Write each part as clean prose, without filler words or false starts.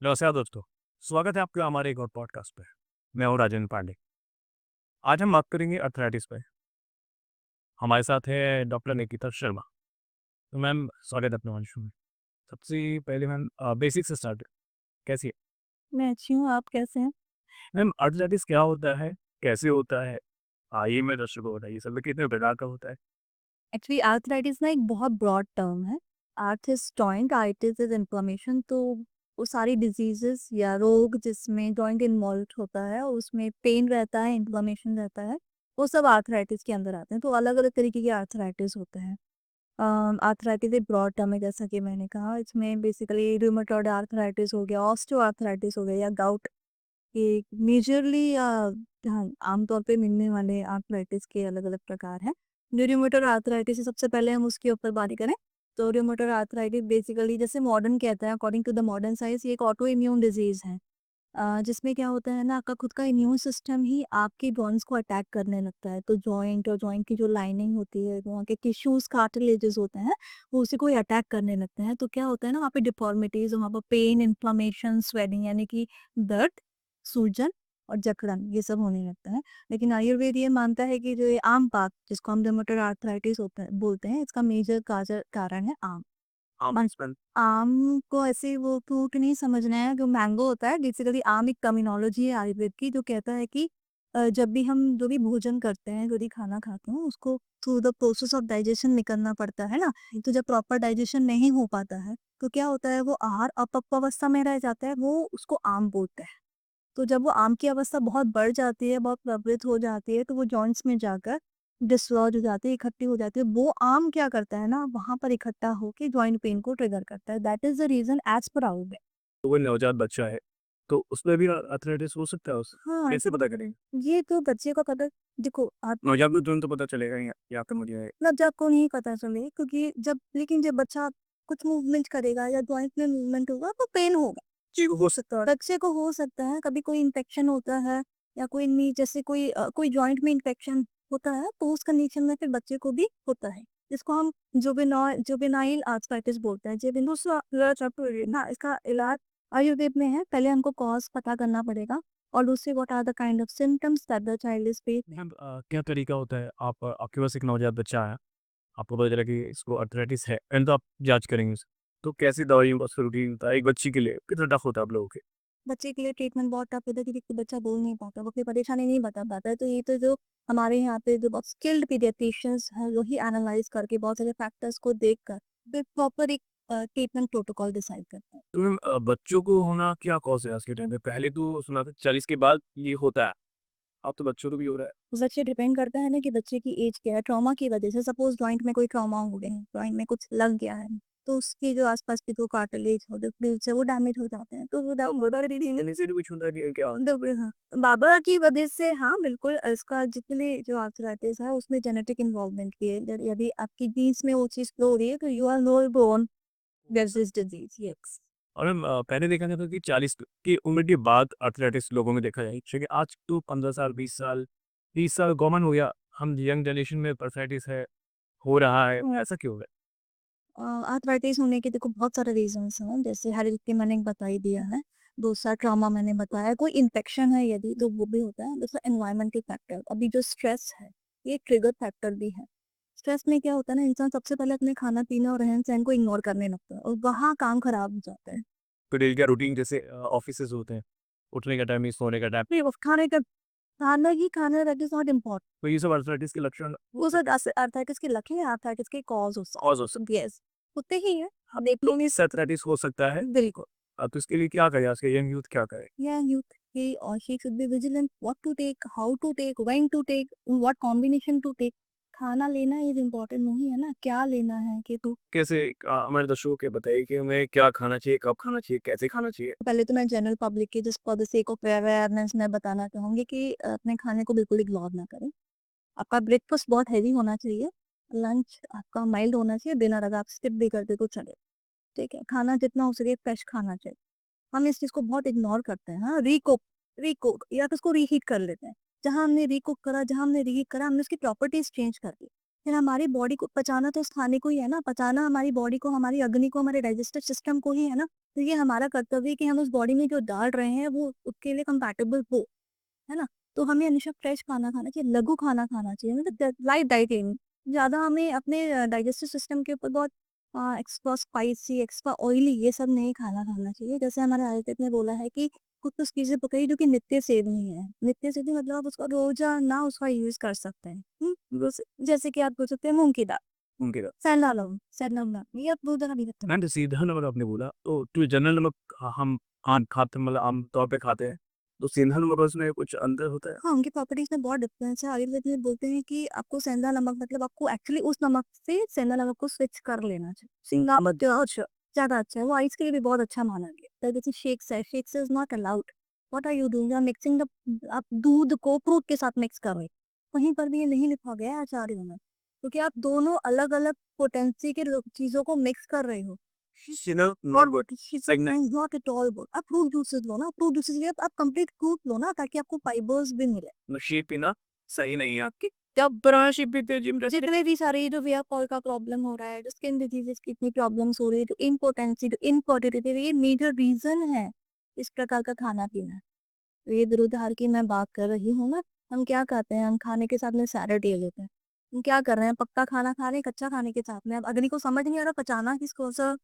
नमस्कार दोस्तों। स्वागत है आपका हमारे एक और पॉडकास्ट पे। मैं हूँ राजेंद्र पांडे। आज हम बात करेंगे अर्थराइटिस पे। हमारे साथ है डॉक्टर निकिता शर्मा। तो मैम स्वागत है अपने मंच में। सबसे पहले मैम बेसिक से स्टार्ट। कैसी है मैं अच्छी हूँ, आप कैसे हैं? मैम? अर्थराइटिस क्या होता है, कैसे होता है? आइए मैं दर्शकों को बताइए सब में कितने प्रकार का होता है। एक्चुअली आर्थराइटिस ना एक बहुत ब्रॉड टर्म है। आर्थ is joint, itis is inflammation. तो वो सारी डिजीजेस या रोग जिसमें जॉइंट इन्वॉल्व होता है, उसमें पेन रहता है, इन्फ्लेमेशन रहता है, वो सब आर्थराइटिस के अंदर आते हैं। तो अलग अलग तरीके के आर्थराइटिस होते हैं। आर्थराइटिस एक ब्रॉड टर्म है, जैसा कि मैंने कहा। इसमें बेसिकली रूमेटॉइड आर्थराइटिस हो गया, ऑस्टियो आर्थराइटिस हो गया, या गाउट के मेजरली हाँ, आमतौर पे मिलने वाले आर्थराइटिस के अलग अलग प्रकार हैं। जो रूमेटॉइड आर्थराइटिस है, सबसे पहले हम उसके ऊपर बात करें तो रूमेटॉइड आर्थराइटिस बेसिकली, जैसे मॉडर्न कहता है, according to the modern science, ये एक ऑटो इम्यून डिजीज है। जिसमें क्या होता है ना, आपका खुद का इम्यून सिस्टम ही आपके जॉइंट्स को अटैक करने लगता है। तो जॉइंट और जॉइंट की जो लाइनिंग होती है, वहाँ के टिश्यूज, कार्टिलेजेस होते हैं, वो उसी को ही अटैक करने लगते हैं। तो क्या होता है ना, वहाँ पे डिफॉर्मिटीज, वहाँ पर पेन, इन्फ्लामेशन, स्वेलिंग, यानी कि दर्द, सूजन और जकड़न, ये सब होने लगता है। लेकिन आयुर्वेद ये मानता है कि जो ये आम पाक, जिसको हम रूमेटॉइड आर्थराइटिस होता है बोलते हैं, इसका मेजर कारण है आम। बस आम को ऐसे वो फ्रूट नहीं समझना है जो मैंगो होता है। बेसिकली आम एक टर्मिनोलॉजी है आयुर्वेद की, जो कहता है कि जब भी हम जो भी भोजन करते हैं, जो भी खाना खाते हैं, उसको through the process of digestion निकलना पड़ता है ना। तो जब प्रॉपर डाइजेशन नहीं हो पाता है, तो क्या होता है, वो आहार अपक्वावस्था में रह जाता है, वो उसको आम बोलते हैं। तो जब वो आम की अवस्था बहुत बढ़ जाती है, बहुत प्रवृत्त हो जाती है, तो वो जॉइंट्स में जाकर डिसलॉज हो जाती है, इकट्ठी हो जाती है। वो आम क्या करता है ना, वहाँ पर इकट्ठा होके जॉइंट पेन को ट्रिगर करता है। That is the reason as per Ayurveda. तो वो नवजात बच्चा है, तो उसमें भी अर्थराइटिस हो सकता है? उस हाँ, कैसे पता करेंगे? ये तो बच्चे को पता। देखो, आप नवजात में तुरंत तो पता चलेगा या फिर मुझे मतलब जब को नहीं पता चले, क्योंकि जब बच्चा कुछ मूवमेंट करेगा या जॉइंट में मूवमेंट होगा, तो पेन होगा। जी हो सकता है। बच्चे को हो सकता है कभी कोई इन्फेक्शन होता है, या कोई नी जैसे कोई जॉइंट में इन्फेक्शन होता है, तो उस कंडीशन में फिर बच्चे को भी होता है, जिसको हम जुवेनाइल आर्थराइटिस बोलते हैं। ना, इसका इलाज आयुर्वेद में है। पहले हमको कॉज पता करना पड़ेगा, और दूसरे what are the kind of symptoms that the child is facing. Ma'am क्या तरीका होता है? आपके पास एक नवजात बच्चा है, आपको पता चला कि इसको अर्थराइटिस है एंड तो आप जाँच करेंगे उसे। तो कैसी दवाइयों का उसका रूटीन होता है? एक बच्ची के लिए कितना टफ़ होता है आप लोगों के? बच्चे के लिए ट्रीटमेंट बहुत टफ होता है, क्योंकि बच्चा बोल नहीं पाता, वो अपनी परेशानी नहीं बता पाता है। तो ये तो जो हमारे यहाँ पे जो बहुत स्किल्ड पीडियाट्रिशियंस हैं, वही एनालाइज करके बहुत सारे फैक्टर्स को देखकर फिर प्रॉपर एक ट्रीटमेंट प्रोटोकॉल डिसाइड करते हैं। तो मैम बच्चों को होना क्या कॉज़ है आज के टाइम पे? पहले तो सुना था 40 के बाद ये होता है, अब तो बच्चों को भी हो रहा है। बच्चे डिपेंड करता है ना कि बच्चे की एज क्या है। ट्रॉमा की वजह से, सपोज जॉइंट में कोई ट्रॉमा हो गया है, जॉइंट में कुछ लग गया है, तो उसकी जो आसपास की जो कार्टिलेज हो, जो फ्लूइड्स है, वो डैमेज हो जाते हैं। तो वो तो बता रही थी इंजन से भी कुछ होता है कि क्या? हाँ, बाबा की वजह से, हाँ बिल्कुल। इसका जितने जो आर्थराइटिस है, उसमें जेनेटिक इन्वॉल्वमेंट की है। यदि आपकी जीन्स में वो चीज फ्लो हो रही है, तो you are no born with this disease. Yes. और मैम पहले देखा जाता था कि 40 की उम्र के बाद अर्थराइटिस लोगों में देखा जाए, क्योंकि आज तो 15 साल, 20 साल, 30 साल कॉमन हो गया। हम यंग जनरेशन में अर्थराइटिस है, हो रहा है, ऐसा क्यों है? आर्थराइटिस होने के देखो बहुत सारे रीजंस हैं। जैसे हेरिडिटी मैंने बता ही दिया है, दूसरा ट्रॉमा मैंने बताया, कोई इन्फेक्शन है यदि, तो वो भी होता है। दूसरा एनवायरमेंटल फैक्टर, अभी जो स्ट्रेस है, ये ट्रिगर फैक्टर भी है। स्ट्रेस में क्या होता है ना, इंसान सबसे पहले अपने खाना पीना और रहन सहन को इग्नोर करने लगता है, और वहाँ काम खराब हो जाता है। तो डेली का रूटीन जैसे ऑफिसेज होते हैं, उठने का टाइम ही, सोने का टाइम, नहीं, वो खाने का खाना ही खाना, दैट इज नॉट इम्पोर्टेंट। तो ये सब अर्थराइटिस के लक्षण वो सब आर्थराइटिस के लक्षण है, आर्थराइटिस के कॉज हो कॉज हो सकते। यस, होते ही है। सकते देख लो। हैं। अर्थराइटिस हो सकता है। बिल्कुल। तो इसके लिए क्या करें? आज के यंग यूथ क्या करे? Yeah, he or she should be vigilant what to take, how to take, when to take, in what combination to take. खाना लेना इज इम्पोर्टेंट नहीं है ना, क्या लेना है कि तू। कैसे हमारे दर्शकों को बताइए कि हमें क्या खाना चाहिए, कब खाना चाहिए, कैसे खाना चाहिए? पहले तो मैं जनरल पब्लिक की, just for the sake of awareness, मैं बताना चाहूंगी कि अपने खाने को बिल्कुल इग्नोर ना करें। आपका ब्रेकफास्ट बहुत हैवी होना चाहिए, लंच आपका माइल्ड होना चाहिए, डिनर अगर आप स्किप भी करते तो चले। ठीक है, खाना जितना हो सके फ्रेश खाना चाहिए। हम इस चीज़ को बहुत इग्नोर करते हैं। हाँ, रीकुक रीकुक या तो उसको रीहीट कर लेते हैं। जहाँ हमने रीकुक करा, जहाँ हमने रीहीट करा, हमने उसकी प्रॉपर्टीज चेंज कर दी। फिर हमारी बॉडी को पचाना तो उस खाने को ही है ना, पचाना हमारी बॉडी को, हमारी अग्नि को, हमारे डाइजेस्टिव सिस्टम को ही है ना। तो ये हमारा कर्तव्य है कि हम उस बॉडी में जो डाल रहे हैं वो उसके लिए कंपैटिबल हो, है ना? तो हमें हमेशा फ्रेश खाना खाना चाहिए, लघु खाना खाना चाहिए, मतलब लाइट डाइट लेनी। ज़्यादा हमें अपने डाइजेस्टिव सिस्टम के ऊपर बहुत एक्स्ट्रा स्पाइसी, एक्स्ट्रा ऑयली ये सब नहीं खाना खाना चाहिए। जैसे हमारे आयुर्वेद ने बोला है कि कुछ-कुछ चीज़ें पकड़ी जो कि नित्य सेवनीय है। नित्य सेवनीय मतलब आप उसका रोज़ाना उसका यूज़ कर सकते हैं। जैसे कि आप बोल सकते हैं मूँग की दाल, उनके का सेंधा नमक, सेंधा नमक ये आप रोज़ाना भी सकते हैं। मैंने सीधा नमक आपने बोला तो जनरल नमक हम खाते मतलब आम तौर पे खाते हैं, तो सीधा नमक और उसमें कुछ अंतर होता है? हाँ, उनकी प्रॉपर्टीज़ में बहुत डिफरेंस है। आयुर्वेद में बोलते हैं कि आपको सेंधा नमक मतलब आपको एक्चुअली उस नमक से सेंधा नमक को स्विच कर लेना चाहिए। सिंगा नमक जो है अच्छा ज़्यादा अच्छा है, वो आइस के लिए भी बहुत अच्छा माना गया है। जैसे शेक्स है, shakes is not allowed. What are you doing? You are mixing the आप दूध को फ्रूट के साथ मिक्स कर रहे हैं। कहीं पर भी ये नहीं लिखा गया है आचार्यों में, क्योंकि आप दोनों अलग-अलग पोटेंसी के चीज़ों को मिक्स कर रहे हो। सीधा नॉट गुड लाइक नहीं नॉट एट ऑल गुड। आप फ्रूट जूसेस लो ना, फ्रूट जूसेस लिए आप कंप्लीट फ्रूट लो ना ताकि आपको फाइबर्स भी मिले। शेक पीना सही नहीं है आपकी जब बड़ा शेक पीते हैं जिम जितने भी सारे जो हेयर फॉल का प्रॉब्लम हो रहा है, जो स्किन डिजीजेस की इतनी प्रॉब्लम्स हो रही है, जो इम्पोर्टेंसी, जो इनफर्टिलिटी, ये मेजर रीजन है इस प्रकार का खाना पीना। तो ये दुर्धार की मैं बात कर रही हूँ ना, हम क्या करते हैं, हम खाने के साथ में सैलेड ले लेते हैं। हम क्या कर रहे हैं, पक्का खाना खा रहे हैं कच्चा खाने के साथ में। अब अग्नि को समझ नहीं आ रहा पचाना किसको, सर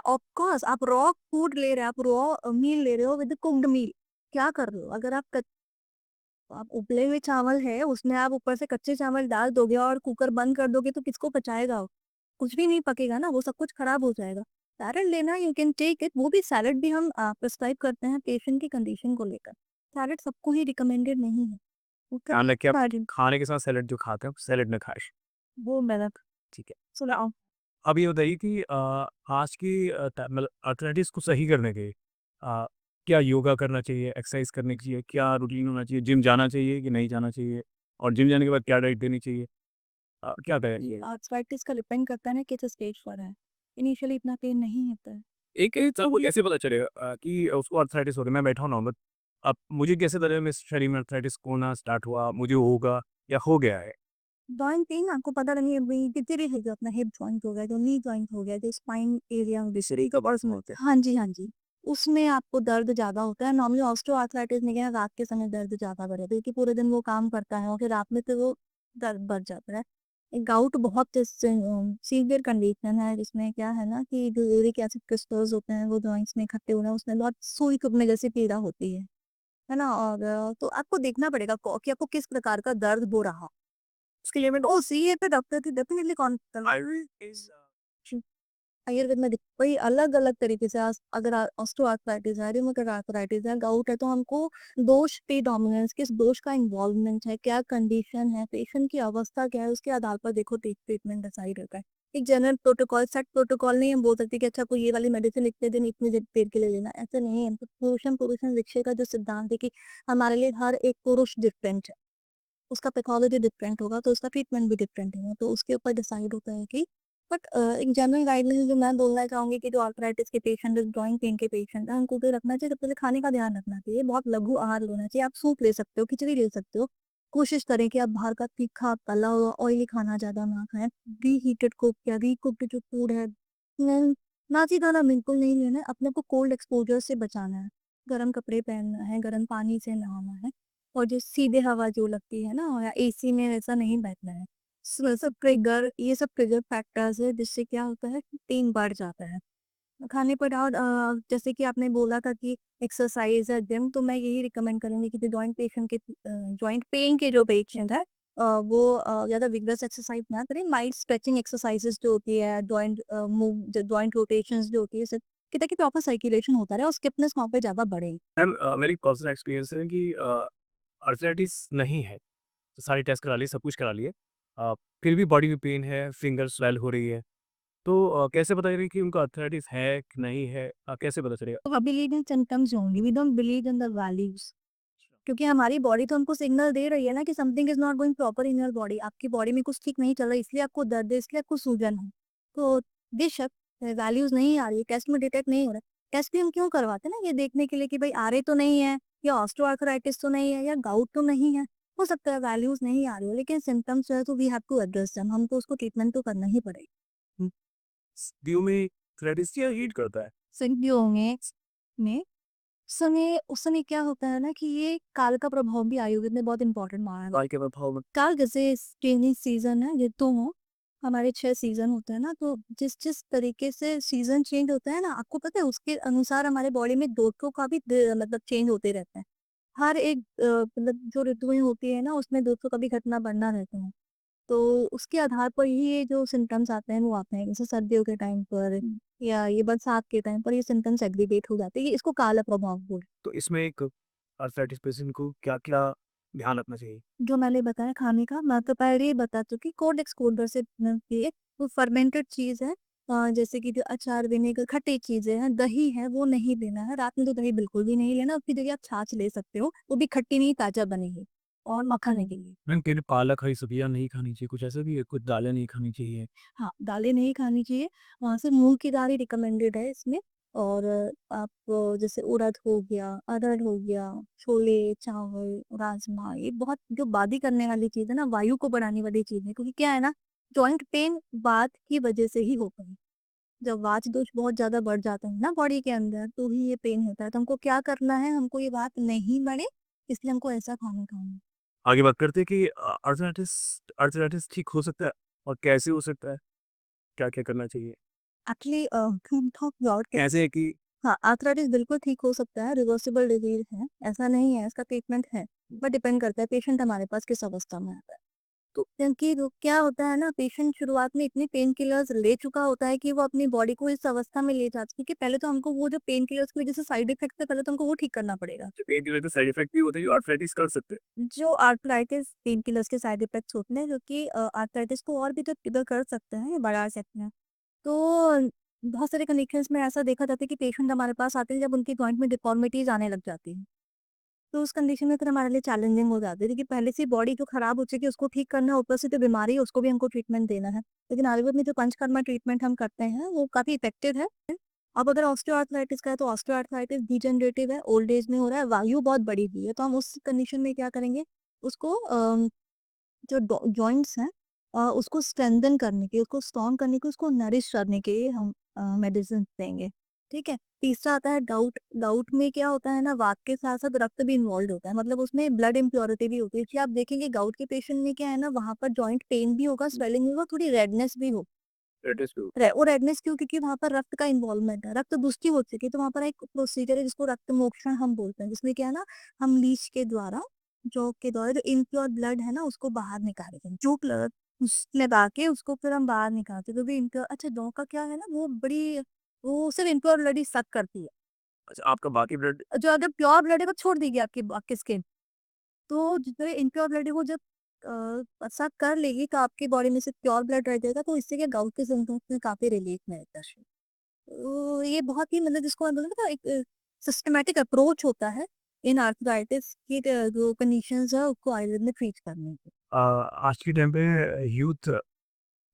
ऑफ कोर्स आप रॉ फूड ले रहे हैं, आप रॉ मील ले रहे हो विद कुक्ड मील। क्या कर रहे हो, अगर आप उबले हुए चावल है, उसमें आप ऊपर से कच्चे चावल डाल दोगे और कुकर बंद कर दोगे तो किसको पचाएगा वो? कुछ भी नहीं पकेगा ना, वो सब कुछ खराब हो जाएगा। सैलेड लेना यू कैन टेक इट, वो भी सैलेड भी हम प्रिस्क्राइब करते हैं पेशेंट की कंडीशन को लेकर। सैलेड सबको ही रिकमेंडेड नहीं है। ओके? ध्यान रखिए आप सैलेड खाने के साथ सैलेड जो खाते हैं सैलेड में खाएं वो मैंने ठीक है सुना। अब ये बताइए कि आज की मतलब अर्थराइटिस को सही करने के क्या योगा करना चाहिए, एक्सरसाइज करनी चाहिए, क्या रूटीन होना चाहिए, जिम जाना चाहिए कि नहीं जाना चाहिए और जिम जाने के बाद क्या डाइट देनी चाहिए? क्या कहें? ये आर्थराइटिस का डिपेंड करता है ना किस स्टेज पर है। इनिशियली इतना पेन नहीं होता है। एक इंसान को कैसे पता चलेगा कि उसको अर्थराइटिस हो रहा है? मैं बैठा हूँ नॉर्मल, अब मुझे कैसे पता मेरे शरीर में अर्थराइटिस होना स्टार्ट हुआ, मुझे होगा या हो गया है? जॉइंट पेन आपको पता नहीं अभी कितने भी है, जो अपना हिप जॉइंट हो गया, जो नी जॉइंट हो गया, जो स्पाइन एरिया में शरीर का पर्स में होते हैं। हाँ जी, हाँ जी। उसमें आपको दर्द ज़्यादा होता है। नॉर्मली ऑस्टियोआर्थराइटिस में क्या है, रात के समय दर्द ज़्यादा बढ़ेगा क्योंकि पूरे दिन वो काम करता है और फिर रात में तो वो दर्द बढ़ जाता है। एक गाउट बहुत सीवियर कंडीशन है जिसमें क्या है ना कि जो यूरिक एसिड क्रिस्टल्स होते हैं वो जॉइंट्स में इकट्ठे हो रहे हैं, उसमें बहुत सुई चुभने जैसी पीड़ा होती है ना? और तो आपको देखना पड़ेगा कि आपको किस प्रकार का दर्द हो रहा। उसके लिए मैं ओ सी ए पे डॉक्टर की डेफिनिटली कॉन्सल्ट करना। आयुर्वेद में वही अलग-अलग तरीके से अगर ऑस्टियोआर्थराइटिस है, रूमेटॉइड आर्थराइटिस है, गाउट है, तो हमको दोष पे डोमिनेंस, किस दोष का इन्वॉल्वमेंट है, क्या कंडीशन है, पेशेंट की अवस्था क्या है, उसके आधार पर देखो ट्रीटमेंट डिसाइड होता है। एक जनरल प्रोटोकॉल, सेट प्रोटोकॉल नहीं हम बोल सकते कि अच्छा कोई ये वाली मेडिसिन इतने दिन इतनी देर के लिए लेना, ऐसा नहीं है। तो पुरुषम विषय का जो सिद्धांत है कि हमारे लिए हर एक पुरुष डिफरेंट है, उसका पैथोलॉजी डिफरेंट होगा तो उसका ट्रीटमेंट भी डिफरेंट होगा, तो उसके ऊपर डिसाइड होता है कि बट एक जनरल गाइडलाइन जो मैं बोलना चाहूंगी कि जो आर्थराइटिस के पेशेंट, जॉइंट पेन के पेशेंट है, उनको तो रखना चाहिए, सबसे पहले खाने का ध्यान रखना चाहिए, बहुत लघु आहार लेना चाहिए। आप सूप ले सकते हो, खिचड़ी ले सकते हो। कोशिश करें कि आप बाहर का तीखा तला हुआ ऑयली खाना ज्यादा ना खाएं। रीहीटेड कुक या रीकुक्ड जो फूड है नाची खाना बिल्कुल नहीं लेना है। अपने को कोल्ड एक्सपोजर से बचाना है, गर्म कपड़े पहनना है, गर्म पानी से नहाना है और जो सीधे हवा जो लगती है ना या एसी में वैसा नहीं बैठना है। सब ट्रिगर, ये सब ट्रिगर फैक्टर्स है जिससे क्या होता है कि पेन बढ़ जाता है। खाने पर और जैसे कि आपने बोला था कि एक्सरसाइज है, जिम, तो मैं यही रिकमेंड करूंगी कि जो जॉइंट पेशेंट के जॉइंट पेन के जो पेशेंट है वो ज़्यादा विगरस एक्सरसाइज ना करें। माइल्ड स्ट्रेचिंग एक्सरसाइजेस जो होती है, जॉइंट मूव, जॉइंट रोटेशंस जो होती है, कि ताकि प्रॉपर सर्कुलेशन होता रहे और स्टिफनेस वहाँ पे ज़्यादा बढ़े। मैम मेरी पर्सनल एक्सपीरियंस है कि अर्थराइटिस नहीं है, तो सारे टेस्ट करा लिए, सब कुछ करा लिए। अ, फिर भी बॉडी में पेन है, फिंगर स्वेल हो रही है, तो कैसे पता करें कि उनको अर्थराइटिस है कि नहीं है? कैसे पता चलेगा? तो believe in symptoms only, we don't believe in the values. क्योंकि हमारी बॉडी तो हमको सिग्नल दे रही है ना कि something is not going proper in your body. आपकी बॉडी में कुछ ठीक नहीं चल रहा है, इसलिए आपको दर्द है, इसलिए आपको सूजन है। तो बेशक वैल्यूज नहीं आ रही है, टेस्ट में डिटेक्ट नहीं हो रहा है। टेस्ट भी हम क्यों करवाते हैं ना, ये देखने के लिए कि भाई आर ए तो नहीं है, या ऑस्टियोआर्थराइटिस तो नहीं है, या गाउट तो नहीं है। हो सकता है वैल्यूज़ नहीं आ रही हो, लेकिन सिम्पटम्स जो है तो we have to address them, हमको उसको ट्रीटमेंट तो करना ही पड़ेगा। सर्दियों में थ्रेडिस या हीट करता है? सर्दियों में उस समय क्या होता है ना कि ये काल का प्रभाव भी आयुर्वेद में बहुत इंपॉर्टेंट माना है। काल के प्रभाव में काल जैसे चेंजिंग सीजन है ऋतु हो, हमारे 6 सीजन होते हैं ना, तो जिस जिस तरीके से सीजन चेंज होता है ना, आपको पता है उसके अनुसार हमारे बॉडी में दोषों का भी मतलब चेंज होते रहता है। हर एक मतलब जो ऋतुएं होती है ना, उसमें दोषों का भी घटना बढ़ना रहता है। तो उसके आधार पर ही ये जो सिम्पटम्स आते हैं वो आते हैं, जैसे सर्दियों के टाइम पर या ये बरसात के टाइम पर ये सिम्पटम्स एग्रीवेट हो जाते हैं, ये इसको काला प्रभाव बोलते तो इसमें एक आर्थराइटिस पेशेंट को क्या-क्या ध्यान रखना चाहिए? हैं। जो मैंने बताया खाने का, मैं तो पहले ही बता चुकी, कोडेक्स कोडर से ये वो फर्मेंटेड चीज़ है। जैसे कि जो अचार, विनेगर, खट्टी चीज़ें हैं, दही है वो नहीं लेना है, रात में तो दही बिल्कुल भी नहीं लेना, उसकी जगह आप छाछ ले सकते हो, वो भी खट्टी नहीं ताज़ा बनेगी, और मक्खन के लिए। मैम कह रहे पालक हरी सब्जियाँ नहीं खानी चाहिए, कुछ ऐसा भी है? कुछ दालें नहीं खानी चाहिए? हाँ, दालें नहीं खानी चाहिए, वहाँ से मूँग की दाल ही रिकमेंडेड है इसमें। और आप जैसे उड़द हो गया, अरहर हो गया, छोले, चावल, राजमा, ये बहुत जो बादी करने वाली चीज़ है ना, वायु को बढ़ाने वाली चीज़ है, क्योंकि क्या है ना, जॉइंट पेन वात की वजह से ही होता है। जब वात दोष बहुत ज़्यादा बढ़ जाता है ना बॉडी के अंदर, तो ही ये पेन होता है। तो हमको क्या करना है, हमको ये वात नहीं बढ़े, इसलिए हमको ऐसा खाना खाना है। आगे बात करते हैं कि अर्थराइटिस अर्थराइटिस ठीक हो सकता है और कैसे हो सकता है? क्या-क्या करना चाहिए? एक्चुअली कैसे कैसे है कि हाँ, आर्थराइटिस बिल्कुल ठीक हो सकता है, रिवर्सिबल डिज़ीज़ है, ऐसा नहीं है, इसका ट्रीटमेंट है, बट डिपेंड करता है पेशेंट हमारे पास किस अवस्था में आता है। तो क्योंकि वो क्या होता है ना, पेशेंट शुरुआत में इतने पेन किलर्स ले चुका होता है कि वो अपनी बॉडी को इस अवस्था में ले जाता है, क्योंकि पहले तो हमको वो जो पेन किलर्स की वज़ह से साइड इफ़ेक्ट थे, पहले तो हमको वो ठीक करना पड़ेगा। जो पेन किलर के साइड इफेक्ट भी होते हैं जो अर्थराइटिस कर सकते हैं। जो आर्थराइटिस पेन किलर्स के साइड इफ़ेक्ट्स होते हैं, जो कि आर्थराइटिस को और भी तो ट्रिगर कर सकते हैं, बढ़ा सकते हैं। तो बहुत सारे कंडीशंस में ऐसा देखा जाता है कि पेशेंट हमारे पास आते हैं जब उनकी जॉइंट में डिफ़ॉर्मिटीज़ आने लग जाती हैं। तो उस कंडीशन में फिर हमारे लिए चैलेंजिंग हो जाती है, क्योंकि पहले से बॉडी जो खराब हो चुकी है उसको ठीक करना है, ऊपर से जो बीमारी है उसको भी हमको ट्रीटमेंट देना है। लेकिन आयुर्वेद में जो पंचकर्मा ट्रीटमेंट हम करते हैं वो काफ़ी इफ़ेक्टिव है। अब अगर ऑस्टियोआर्थराइटिस का है तो ऑस्टियोआर्थराइटिस डिजेनरेटिव है, ओल्ड एज में हो रहा है, वायु बहुत बढ़ी हुई है, तो हम उस कंडीशन में क्या करेंगे, उसको जो जॉइंट्स हैं उसको स्ट्रेंथन करने के, उसको स्ट्रॉन्ग करने के, उसको नरिश करने के लिए हम मेडिसिन देंगे। ठीक है। तीसरा आता है गाउट। गाउट में क्या होता है ना, वात के साथ साथ रक्त भी इन्वॉल्व होता है, मतलब उसमें ब्लड इम्प्योरिटी भी होती है। इसलिए आप देखेंगे गाउट के पेशेंट में क्या है ना, वहां पर जॉइंट पेन भी होगा, स्वेलिंग भी होगा, थोड़ी रेडनेस भी हो। रेडिस भी वो रेडनेस क्यों, क्योंकि वहां पर रक्त का इन्वॉल्वमेंट है, रक्त दूषित हो चुकी है, तो वहां पर एक प्रोसीजर है जिसको रक्त मोक्षण हम बोलते हैं, जिसमें क्या है ना, हम लीच के द्वारा, जॉब के द्वारा जो इम्प्योर ब्लड है ना उसको बाहर निकालेंगे, जो ब्लड लगा के उसको फिर हम बाहर निकालते हैं। तो भी इम्प्योर, अच्छा जौ का क्या है ना, वो बड़ी, वो सिर्फ इम्प्योर ब्लड ही सक करती है। अच्छा आपका बाकी ब्लड जो अगर प्योर ब्लड है वो छोड़ देगी आपकी आपकी स्किन। तो जितने इम्प्योर ब्लड है वो जब सक कर लेगी तो आपकी बॉडी में से प्योर ब्लड रह जाएगा, तो इससे क्या गाउट के सिम्टम्स में काफी रिलीफ मिलता है। तो ये बहुत ही मतलब जिसको हम बोलते हैं ना, एक सिस्टमैटिक अप्रोच होता है इन आर्थराइटिस की जो कंडीशंस है उसको आयुर्वेद में ट्रीट करने की। आज के टाइम पे यूथ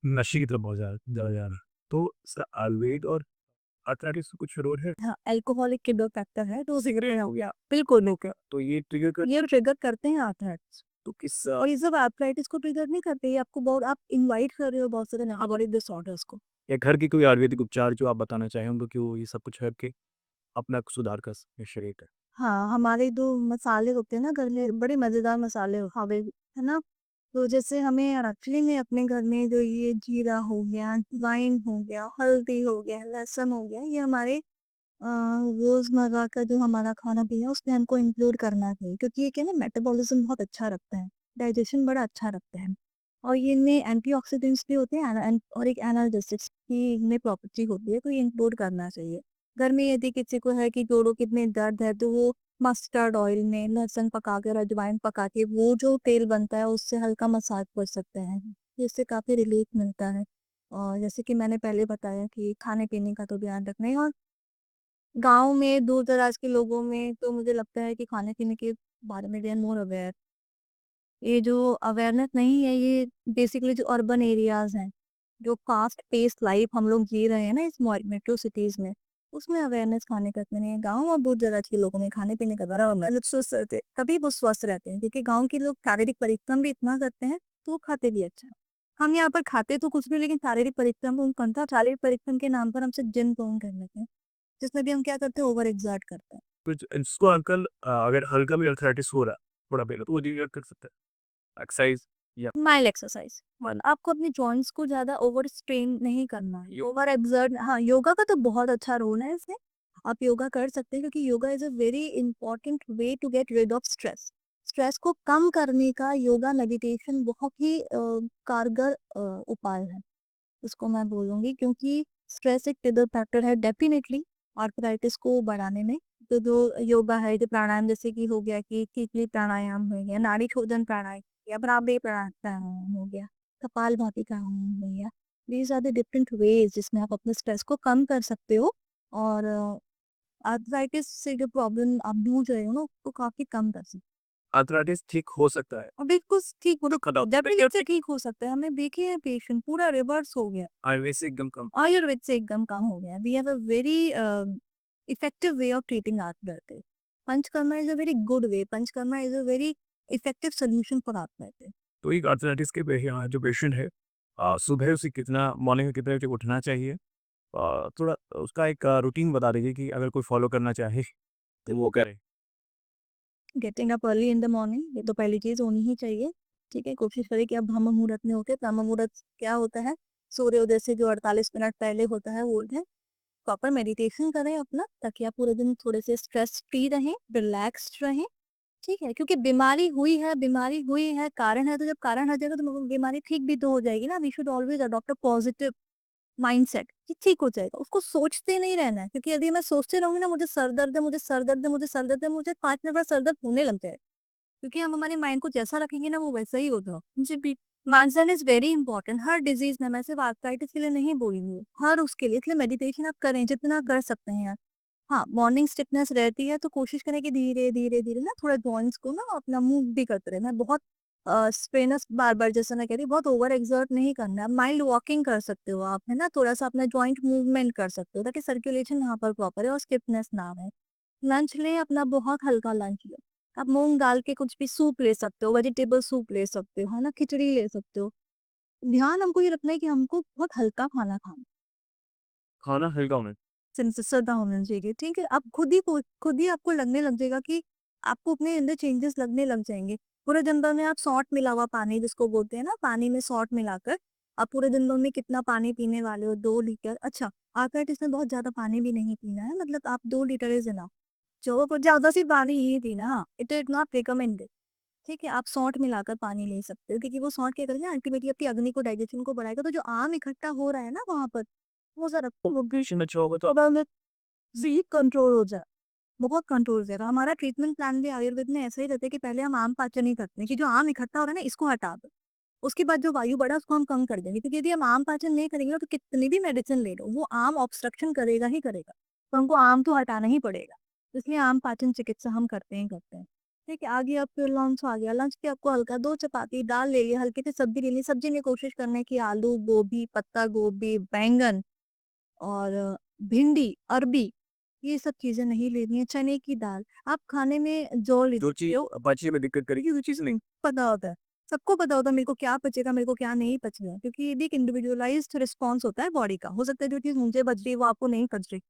नशे की तरफ बहुत ज़्यादा ज़्यादा जा रहा है। तो आयुर्वेद और अर्थराइटिस में कुछ रोल है? हाँ, अल्कोहलिक किडो फैक्टर है तो सिगरेट हो गया, बिल्कुल नहीं क्या, तो ये ट्रिगर कर ये ट्रिगर करते हैं आर्थराइटिस। तो किस और ये सब आर्थराइटिस को ट्रिगर नहीं करते, ये आपको बहुत, आप इनवाइट कर रहे हो बहुत सारे मेटाबॉलिक डिसऑर्डर्स को। या घर की कोई आयुर्वेदिक उपचार जो आप बताना चाहें उनको कि वो ये सब कुछ करके अपना सुधार कर सकें शरीर का? हाँ, हमारे जो मसाले होते हैं ना घर में, बड़े मज़ेदार मसाले होते हैं, है ना? तो जैसे हमें एक्चुअली में अपने घर में जो ये जीरा हो गया, अजवाइन हो गया, हल्दी हो गया, लहसुन हो गया, ये हमारे रोज़मर्रा का जो हमारा खाना-पीना है उसमें हमको इंक्लूड करना चाहिए, क्योंकि ये क्या है ना, मेटाबॉलिज़्म बहुत अच्छा रखता है, डाइजेशन बड़ा अच्छा रखता है। और ये इनमें एंटीऑक्सीडेंट्स भी होते हैं और एक एनाल्जेसिक्स की इनमें प्रॉपर्टी होती है, तो ये इंक्लूड करना चाहिए। घर में यदि किसी को है कि जोड़ों के में दर्द है, तो वो मस्टर्ड ऑयल में लहसुन पका के और अजवाइन पका के वो जो तेल बनता है उससे हल्का मसाज कर सकते हैं, जिससे काफ़ी रिलीफ मिलता है। और जैसे कि मैंने पहले बताया कि खाने-पीने का तो ध्यान रखना है, और गाँव में दूर-दराज के लोगों में तो मुझे लगता है कि खाने-पीने के बारे में दे आर मोर अवेयर। ये जो अवेयरनेस नहीं है, ये बेसिकली जो अर्बन एरियाज़ हैं, जो फ़ास्ट पेस्ड लाइफ़ हम लोग जी रहे हैं ना इस मेट्रो सिटीज़ में, उसमें अवेयरनेस खाने का इतना नहीं है। गाँव और बहुत ज़्यादा अच्छे लोगों में खाने-पीने का ज़रा मतलब स्वस्थ रहते हैं, तभी वो स्वस्थ रहते हैं क्योंकि गाँव के लोग शारीरिक परिश्रम भी इतना करते हैं, तो वो खाते भी अच्छा है। हम यहाँ पर खाते तो कुछ भी लेकिन शारीरिक परिश्रम हम कम था, शारीरिक परिश्रम के नाम पर हम सिर्फ जिम जॉइन कर लेते हैं, जिसमें भी हम क्या करते हैं ओवर एक्सर्ट करते हैं। कुछ इसको अंकल अगर हल्का भी अर्थराइटिस हो रहा है थोड़ा पहले तो वो रिवर्ट कर सकते हैं एक्सरसाइज या माइल्ड एक्सरसाइज मतलब आपको अपने जॉइंट्स को ज़्यादा ओवर स्ट्रेन नहीं करना है, ओवर एक्सर्ट हाँ, योगा का तो बहुत अच्छा रोल है इसमें। आप योगा कर सकते हैं क्योंकि yoga is a very important way to get rid of stress. Stress को कम करने का योगा मेडिटेशन बहुत ही कारगर उपाय है। उसको मैं बोलूँगी क्योंकि स्ट्रेस एक ट्रिगर फैक्टर है डेफ़िनेटली आर्थराइटिस को बढ़ाने में। तो जो योगा है, जो प्राणायाम जैसे कि हो गया कि कीटली प्राणायाम हो गया, नाड़ी शोधन प्राणायाम या भ्रामरी प्राणायाम हो गया, कपालभाति प्राणायाम हो गया। These are the different ways जिसमें आप अपने स्ट्रेस को कम कर सकते हो और आर्थराइटिस से जो प्रॉब्लम आप जूझ रहे हो ना, उसको काफ़ी कम कर सकते हो। अर्थराइटिस ठीक हो सकता है और बिल्कुल ठीक हो तो खत्म डेफ़िनेटली ठीक हो सकता है। हमने देखे हैं पेशेंट पूरा रिवर्स हो गया। आयुर्वेद से एकदम कम आयुर्वेद से एकदम काम हो गया। We have a very effective way of treating arthritis. Panchakarma is a very good way. Panchakarma is a very effective solution for arthritis. तो एक अर्थराइटिस के जो पेशेंट है सुबह उसे कितना मॉर्निंग में कितने बजे उठना चाहिए थोड़ा उसका एक रूटीन बता दीजिए कि अगर कोई फॉलो करना चाहे तो वो करे getting up early in the morning ये तो पहली चीज़ होनी ही चाहिए। ठीक है, कोशिश करें कि आप ब्रह्म मुहूर्त में उठे। ब्रह्म मुहूर्त क्या होता है? सूर्योदय से जो 48 मिनट पहले होता है वो उठें। प्रॉपर मेडिटेशन करें अपना ताकि आप पूरे दिन थोड़े से स्ट्रेस फ्री रहें, रिलैक्स्ड रहें। ठीक है, क्योंकि बीमारी हुई है, कारण है, तो जब कारण हट जाएगा तो बीमारी ठीक भी तो हो जाएगी ना। We should always adopt a positive mindset कि ठीक हो जाएगा। उसको सोचते नहीं रहना है क्योंकि यदि मैं सोचते रहूँगी ना मुझे सर दर्द है, मुझे सर दर्द है, मुझे सर दर्द है, मुझे 5 मिनट बाद सर दर्द होने लग जाएगा। क्योंकि हम हमारे माइंड को जैसा रखेंगे ना वो वैसा ही होगा। जी बी माइंडसेट इज़ वेरी इंपॉर्टेंट हर डिज़ीज़ में। मैं सिर्फ आर्थराइटिस के लिए नहीं बोल रही हूँ, हर उसके लिए। इसलिए मेडिटेशन आप करें, जितना कर सकते हैं आप। हाँ, मॉर्निंग स्टिफनेस रहती है तो कोशिश करें कि धीरे, धीरे, धीरे ना थोड़ा जॉइंट्स को ना अपना मूव भी करते रहना है। बहुत स्ट्रेनस बार-बार जैसा मैं कह रही हूँ बहुत ओवर एक्सर्ट नहीं करना है। माइल्ड वॉकिंग कर सकते हो आप, है ना? थोड़ा-सा अपना जॉइंट मूवमेंट कर सकते हो ताकि सर्कुलेशन वहाँ पर प्रॉपर है और स्टिफनेस ना रहे। लंच लें अपना बहुत हल्का लंच लें। आप मूँग दाल के कुछ भी सूप ले सकते हो, वेजिटेबल सूप ले सकते हो, है ना? खिचड़ी ले सकते हो। ध्यान हमको ये रखना है कि हमको बहुत हल्का खाना खाना है। खाना हल्का होना सेंसिटिव होना चाहिए, ठीक है? आप खुद ही आपको लगने लग जाएगा कि आपको अपने अंदर चेंजेस लगने लग जाएँगे। पूरे दिन भर में आप सॉल्ट मिला हुआ पानी जिसको बोलते हैं ना, पानी में सॉल्ट मिलाकर आप पूरे दिन भर में कितना पानी पीने वाले हो 2 लीटर। अच्छा, आर्थराइटिस में बहुत ज़्यादा पानी भी नहीं पीना है, मतलब आप 2 लीटर इज़ इनफ। जो कुछ ज़्यादा सी पानी ही पीना हाँ, इट इज़ नॉट रिकमेंडेड। ठीक है, आप सॉल्ट मिलाकर पानी ले सकते हो क्योंकि वो सॉल्ट क्या करेगा अल्टीमेटली आपकी अग्नि को डाइजेशन को बढ़ाएगा, तो जो आम इकट्ठा हो रहा है ना वहाँ पर, वो ज़रा लोकेशन अच्छा होगा तो अब हमें जी कंट्रोल हो जाए, बहुत कंट्रोल हो जाएगा। हमारा ट्रीटमेंट प्लान भी आयुर्वेद में ऐसा ही रहता है कि पहले हम आम पाचन ही करते हैं कि जो आम इकट्ठा हो रहा है ना इसको हटा दो। उसके बाद जो वायु बढ़ा उसको हम कम कर देंगे क्योंकि यदि हम आम पाचन नहीं करेंगे ना तो कितनी भी मेडिसिन ले लो वो आम ऑब्स्ट्रक्शन करेगा ही करेगा। तो हमको आम तो हटाना ही पड़ेगा। इसलिए आम पाचन चिकित्सा हम करते ही करते हैं। ठीक है, आगे अब फिर लंच आ गया। लंच पे आपको हल्का 2 चपाती, दाल ले लिया, हल्की सी सब्जी ले ली। सब्जी में कोशिश करना है कि आलू, गोभी, पत्ता गोभी, बैंगन और भिंडी, अरबी ये सब चीज़ें नहीं लेनी है, चने की दाल। आप खाने में जौ ले जो सकते चीज़ हो, पचने में दिक्कत करेगी वो चीज़ नहीं पता होता है। सबको पता होता है मेरे को क्या पचेगा, मेरे को क्या नहीं पचेगा क्योंकि ये भी एक इंडिविजुअलाइज़्ड रिस्पॉन्स होता है बॉडी का। हो सकता है जो चीज़ मुझे पच रही है वो आपको नहीं पच रही।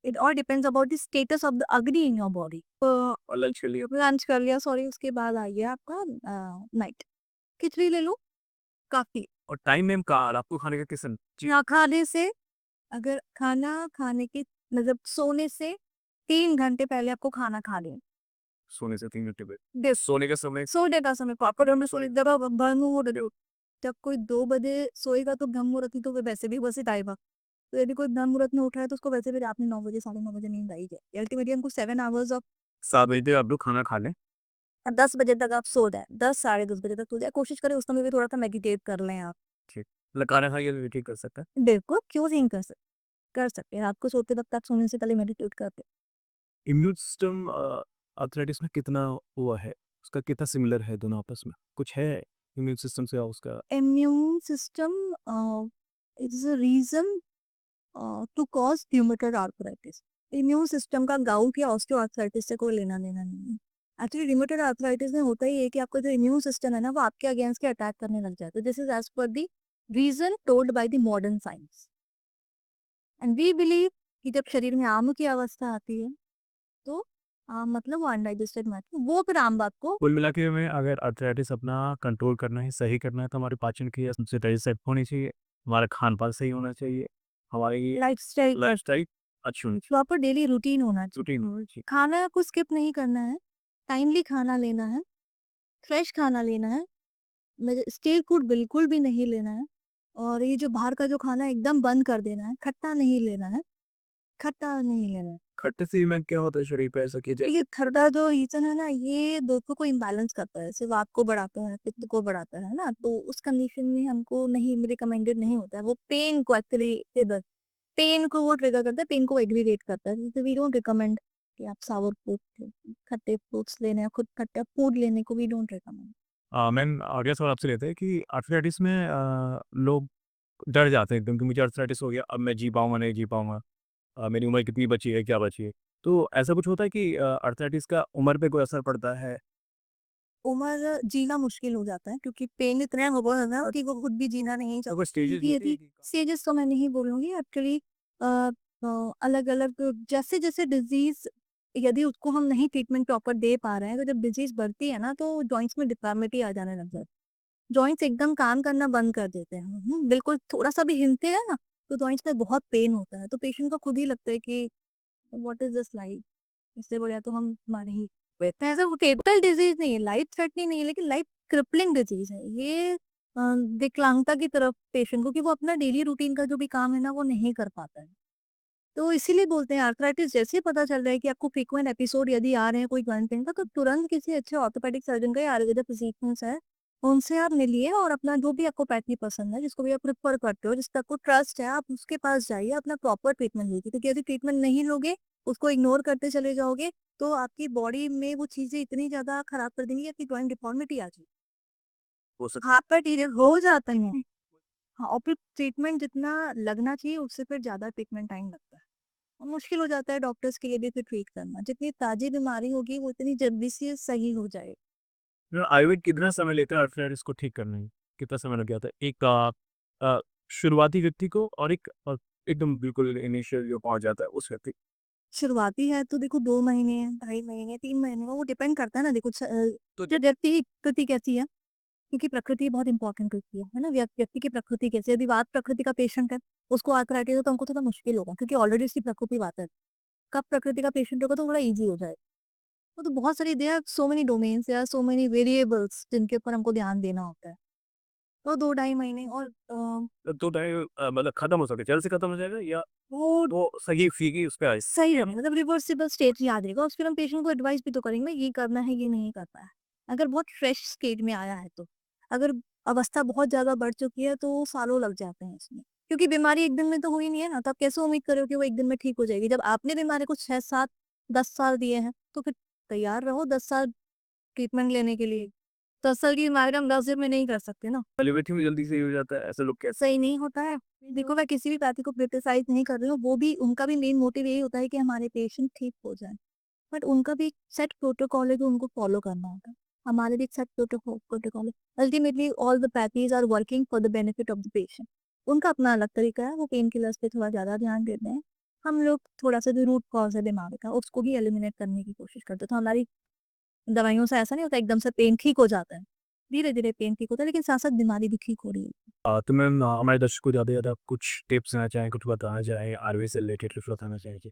It all depends about the status of the अग्नि इन योर बॉडी। और लंच के लिए लंच कर लिया सॉरी उसके बाद आ गया आपका नाइट। खिचड़ी ले लो, काफ़ी। और टाइम में कहा आपको खाने का किस जी ना खाने से अगर खाना खाने के मतलब सोने से 3 घंटे पहले आपको खाना खा लें। सोने से 3 घंटे पहले देख सोने का समय सोने का समय प्रॉपर हमने सोने जब आप ब्रह्म-मुहूर्त जब कोई 2 बजे सोएगा तो ब्रह्म-मुहूर्त ही तो वैसे भी बस ही टाइम है। तो यदि कोई ब्रह्म-मुहूर्त में उठ रहा है तो उसको वैसे भी रात में 9 बजे, साढ़े 9 बजे नींद आ ही जाएगी। अल्टीमेटली हमको 7 आवर्स ऑफ 7 बजे तक आप लोग खाना खा लें 10 बजे तक आप सो जाएँ, 10 साढ़े 10 बजे तक सो जाएँ। कोशिश करें उस समय भी थोड़ा-सा मेडिटेट कर लें आप। ठीक मतलब खाना खा के भी ठीक कर सकता है बिल्कुल, क्यों नहीं कर सकते हैं। रात को सोते वक़्त आप सोने से पहले मेडिटेट करते इम्यून सिस्टम अर्थराइटिस में कितना हुआ है उसका कितना सिमिलर है दोनों आपस में कुछ है इम्यून सिस्टम से उसका immune system is a reason to cause rheumatoid arthritis. Immune system का गाउट या ऑस्टियोआर्थराइटिस से कोई लेना देना नहीं है। एक्चुअली रिमेटोइड आर्थराइटिस में होता ही है कि आपका जो इम्यून सिस्टम है ना वो आपके अगेंस्ट के अटैक करने लग जाता है। This is as per the reason told by the modern science and we believe कि जब शरीर में आम की अवस्था आती है तो मतलब वो अनडाइजेस्टेड मैटर वो फिर आम बात को कुल मिला के हमें अगर अर्थराइटिस अपना कंट्रोल करना है, सही करना है, तो हमारी पाचन क्रिया सबसे पहले सेट होनी चाहिए, हमारा खान-पान सही होना चाहिए, हमारी लाइफस्टाइल लाइफ़स्टाइल अच्छी होनी चाहिए, प्रॉपर डेली रूटीन होना चाहिए। रूटीन होनी चाहिए। खाना को स्किप नहीं करना है, टाइमली खाना लेना है, फ्रेश खाना लेना है, स्टील फूड बिल्कुल भी नहीं लेना है और ये जो बाहर का जो खाना है एकदम बंद कर देना है, खट्टा नहीं लेना है, खट्टा नहीं लेना है। खट्टे से में क्या होता है शरीर पे ऐसा कि ये खट्टा जो रीज़न है ना ये दोनों को इम्बैलेंस करता है, सिर्फ आपको बढ़ाता है, पित्त को बढ़ाता है ना, तो उस कंडीशन में हमको नहीं रिकमेंडेड नहीं होता है, वो पेन को एक्चुअली पेन को वो ट्रिगर करता है, पेन को एग्रीगेट करता है, जैसे वी डोंट रिकमेंड कि आप सावर फ्रूट खट्टे फ्रूट्स लेने या खुद खट्टा फूड लेने को वी डोंट रिकमेंड। मैम अगला सवाल आपसे लेते हैं कि अर्थराइटिस में लोग डर जाते हैं एकदम कि मुझे अर्थराइटिस हो गया, अब मैं जी पाऊँगा, नहीं जी पाऊँगा। मेरी उम्र कितनी बची है, क्या बची है? तो ऐसा कुछ होता है कि अर्थराइटिस का उम्र पे कोई असर पड़ता है? उम्र जीना मुश्किल हो जाता है क्योंकि पेन इतना होगा है ना कि वो खुद भी जीना नहीं तो कोई चाहता। स्टेजेस क्योंकि होती है यदि कि स्टेजेस तो मैं नहीं बोलूँगी एक्चुअली अलग-अलग जैसे-जैसे डिज़ीज़ यदि उसको हम नहीं ट्रीटमेंट प्रॉपर दे पा रहे हैं, तो जब डिज़ीज़ बढ़ती है ना तो जॉइंट्स में डिफ़ॉर्मिटी आ जाने लग जाती है। जॉइंट्स एकदम काम करना बंद कर देते हैं। बिल्कुल थोड़ा-सा भी हिलते हैं ना, तो जॉइंट्स में बहुत पेन होता है। तो पेशेंट को खुद ही लगता है कि व्हाट इज़ दिस लाइफ? इससे बढ़िया तो हम मर ही गए। तो ऐसा वो फेटल डिज़ीज़ नहीं है, लाइफ थ्रेटनिंग नहीं है, लेकिन लाइफ क्रिपलिंग डिज़ीज़ है। ये विकलांगता की तरफ पेशेंट को कि वो अपना डेली रूटीन का जो भी काम है ना, वो नहीं कर पाता है। तो इसीलिए बोलते हैं आर्थराइटिस जैसे ही पता चल रहा है कि आपको फ्रीक्वेंट एपिसोड यदि आ रहे हैं कोई जॉइंट पेन का, तो तुरंत किसी अच्छे ऑर्थोपेडिक सर्जन का या आयुर्वेदिक फिजिशियंस है, उनसे आप मिलिए और अपना जो भी आपको पैथी पसंद है, जिसको भी आप प्रेफ़र करते हो, जिस पे आपको ट्रस्ट है, आप उसके पास जाइए, अपना प्रॉपर ट्रीटमेंट लीजिए। क्योंकि यदि ट्रीटमेंट नहीं लोगे, उसको इग्नोर करते चले जाओगे, तो आपकी बॉडी में वो चीज़ें इतनी ज़्यादा खराब कर देंगी, आपकी जॉइंट डिफ़ॉर्मिटी आ जाएगी। हो सकता हाथ पैर ढीले हो जाते हैं। हाँ, और फिर ट्रीटमेंट जितना लगना चाहिए, उससे फिर ज़्यादा ट्रीटमेंट टाइम लगता है। और मुश्किल हो जाता है डॉक्टर्स के लिए भी फिर ट्रीट करना। जितनी ताज़ी बीमारी होगी वो इतनी जल्दी से सही हो जाएगी। है आयुर्वेद कितना समय लेता है अर्थराइटिस को ठीक करने में? कितना समय लग जाता है? एक शुरुआती व्यक्ति को और एक एकदम बिल्कुल इनिशियल जो पहुँच जाता है उस व्यक्ति को। शुरुआती है तो देखो 2 महीने, ढाई महीने, 3 महीने वो डिपेंड करता है ना देखो तो जो व्यक्ति की प्रकृति कैसी है, क्योंकि प्रकृति बहुत इंपॉर्टेंट होती है ना? व्यक्ति की प्रकृति कैसी है? यदि वात प्रकृति का पेशेंट है, उसको आर्थराइटिस है तो हमको थोड़ा मुश्किल होगा क्योंकि ऑलरेडी उसकी प्रकृति वात है। कफ प्रकृति का पेशेंट होगा तो थोड़ा ईज़ी हो जाएगा। वो तो बहुत सारी there are so many domains, there are so many variables जिनके ऊपर हमको ध्यान देना होता है। तो 2 ढाई महीने और तो टाइम मतलब खत्म हो सकता है, जल्द से खत्म हो जाएगा या वो वो सही फीकी उस पे आए? सही रहेगा मतलब रिवर्सिबल स्टेज याद रहेगा, उसके हम पेशेंट को एडवाइस भी तो करेंगे ये करना है, ये नहीं करना है। अगर बहुत फ्रेश स्टेज में आया है तो। अगर अवस्था बहुत ज़्यादा बढ़ चुकी है तो सालों लग जाते हैं इसमें। क्योंकि बीमारी एक दिन में तो हुई नहीं है ना, तो आप कैसे उम्मीद करो कि वो एक दिन में ठीक हो जाएगी? जब आपने बीमारी को 6, 7, 10 साल दिए हैं, तो फिर तैयार रहो 10 साल ट्रीटमेंट लेने के लिए। 10 साल की बीमारी हम 10 दिन में नहीं कर सकते ना। एलोपैथी में जल्दी सही हो जाता है, ऐसे लोग कहते सही नहीं होता है। देखो मैं किसी भी पार्टी को क्रिटिसाइज़ नहीं कर रही हूँ, वो भी उनका भी मेन मोटिव यही होता है कि हमारे पेशेंट ठीक हो जाएँ। बट उनका भी एक सेट प्रोटोकॉल है जो उनको फॉलो करना होता है। हमारे भी एक सेट प्रोटोकॉल है। Ultimately all the pathies are working for the benefit of the patient. उनका अपना अलग तरीका है, वो पेन किलर्स पे थोड़ा ज़्यादा ध्यान देते हैं। हम लोग थोड़ा-सा जो रूट कॉज़ है बीमारी का, उसको भी एलिमिनेट करने की कोशिश करते हैं। तो हमारी दवाइयों से ऐसा नहीं होता एकदम से पेन ठीक हो जाता है। धीरे-धीरे पेन ठीक होता है, लेकिन साथ-साथ बीमारी भी ठीक हो रही है। तो मैम हमारे दर्शकों को ज़्यादा से ज़्यादा कुछ टिप्स देना चाहें, कुछ बताना चाहें, आयुर्वेद से रिलेटेड कुछ बताना चाहें जी?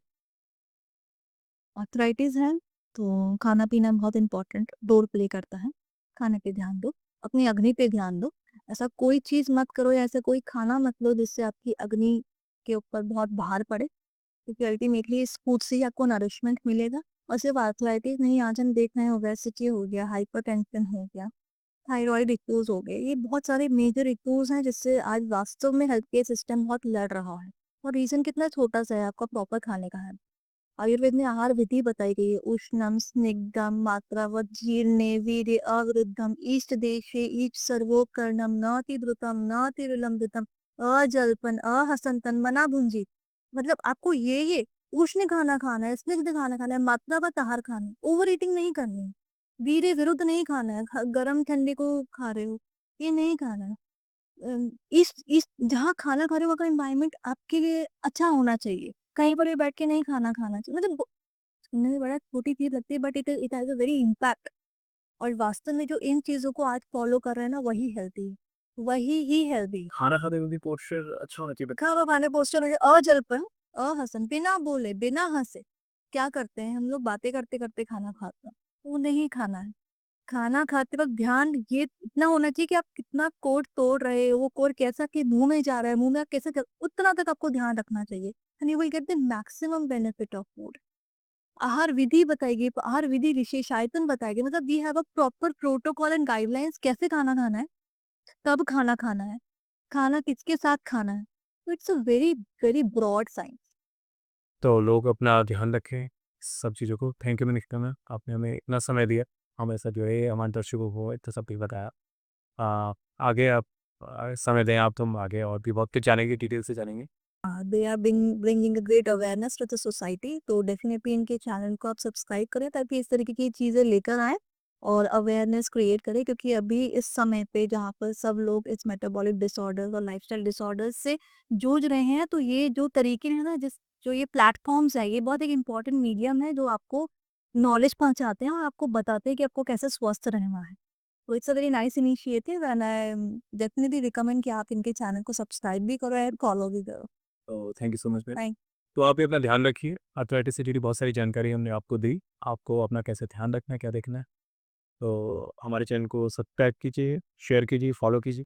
आर्थराइटिस है, तो खाना-पीना बहुत इम्पोर्टेंट रोल प्ले करता है। खाने पे ध्यान दो, अपनी अग्नि पे ध्यान दो। ऐसा कोई चीज़ मत करो या ऐसा कोई खाना मत लो जिससे आपकी अग्नि के ऊपर बहुत भार पड़े, क्योंकि अल्टीमेटली इस फूड से ही आपको नरिशमेंट मिलेगा। और सिर्फ आर्थराइटिस नहीं, आज हम देख रहे हैं ओबेसिटी हो गया, हाइपरटेंशन हो गया, थायरॉइड इश्यूज़ हो गए। ये बहुत सारे मेजर इश्यूज़ हैं जिससे आज वास्तव में हेल्थ केयर सिस्टम बहुत लड़ रहा है। और रीज़न कितना छोटा-सा है, आपका प्रॉपर खाने का है। आयुर्वेद में आहार विधि बताई गई है उष्णम स्निग्धम मात्रावत जीर्णे वीर्य अवृद्धम ईस्ट देशे ईच सर्वोकर्णम नाति द्रुतम नाति विलंबितम अजल्पन अहसंतन मना भुंजी। मतलब आपको ये उष्ण खाना खाना है, स्निग्ध खाना खाना है, मात्रावत आहार खाना है, ओवर ईटिंग नहीं करनी है, धीरे विरुद्ध नहीं खाना है, गर्म ठंडे को खा रहे हो, ये नहीं खाना है। इस जहाँ खाना खा रहे हो, का एनवायरनमेंट आपके लिए अच्छा होना चाहिए, कहीं पर भी बैठ के नहीं खाना खाना चाहिए। मतलब सुनने में बड़ा छोटी चीज लगती है, but it has a very impact. और वास्तव में जो इन चीजों को आज फॉलो कर रहे हैं ना, वही हेल्दी है, वही ही हेल्दी। खाना खाते हुए भी पोस्चर अच्छा होना चाहिए। खाना खाने पोस्टर में अजलपन, अहसन, बिना बोले बिना हंसे क्या करते हैं हम लोग, बातें करते करते खाना खाते हैं, वो नहीं खाना है। खाना खाते वक्त ध्यान ये इतना होना चाहिए कि आप कितना कोड तोड़ रहे हो, वो कोड कैसा कि मुंह में जा रहा है, मुंह में आप कैसे उतना तक आपको ध्यान रखना चाहिए, and you will get the maximum benefit of food. आहार विधि बताएगी, आहार विधि विशेषायतन बताएगी, मतलब we have a proper protocol and guidelines, कैसे खाना खाना है, कब खाना खाना है, खाना किसके साथ खाना है। तो it's a very very broad science. तो लोग अपना ध्यान रखें सब चीज़ों को। थैंक यू मिनिस्टर मैम, आपने हमें इतना समय दिया, हमेशा जो है हमारे दर्शकों को इतना सब कुछ बताया। आगे आप समय दें आप, तो हम आगे और भी बहुत कुछ जानेंगे, डिटेल से जानेंगे। They are bringing a great awareness to the society, तो डेफिनेटली इनके चैनल को आप सब्सक्राइब करें ताकि इस तरीके की चीज़ें लेकर आए और अवेयरनेस क्रिएट करें, क्योंकि अभी इस समय पे जहाँ पर सब लोग इस मेटाबॉलिक डिसऑर्डर्स और लाइफस्टाइल डिसऑर्डर्स से जूझ रहे हैं, तो ये जो तरीके हैं ना, जिस जो ये प्लेटफॉर्म्स है, ये बहुत एक इम्पॉर्टेंट मीडियम है जो आपको नॉलेज पहुंचाते हैं और आपको बताते हैं कि आपको कैसे स्वस्थ रहना है। तो it's a very nice initiative, and I definitely recommend कि आप इनके चैनल को सब्सक्राइब भी करो और फॉलो भी करो। तो thank you so much ma'am. Thank तो आप भी अपना ध्यान रखिए। अथलेटिक्स से जुड़ी बहुत सारी जानकारी हमने आपको दी, आपको अपना कैसे ध्यान रखना है, क्या देखना है। तो हमारे चैनल को सब्सक्राइब कीजिए, शेयर कीजिए, फॉलो कीजिए।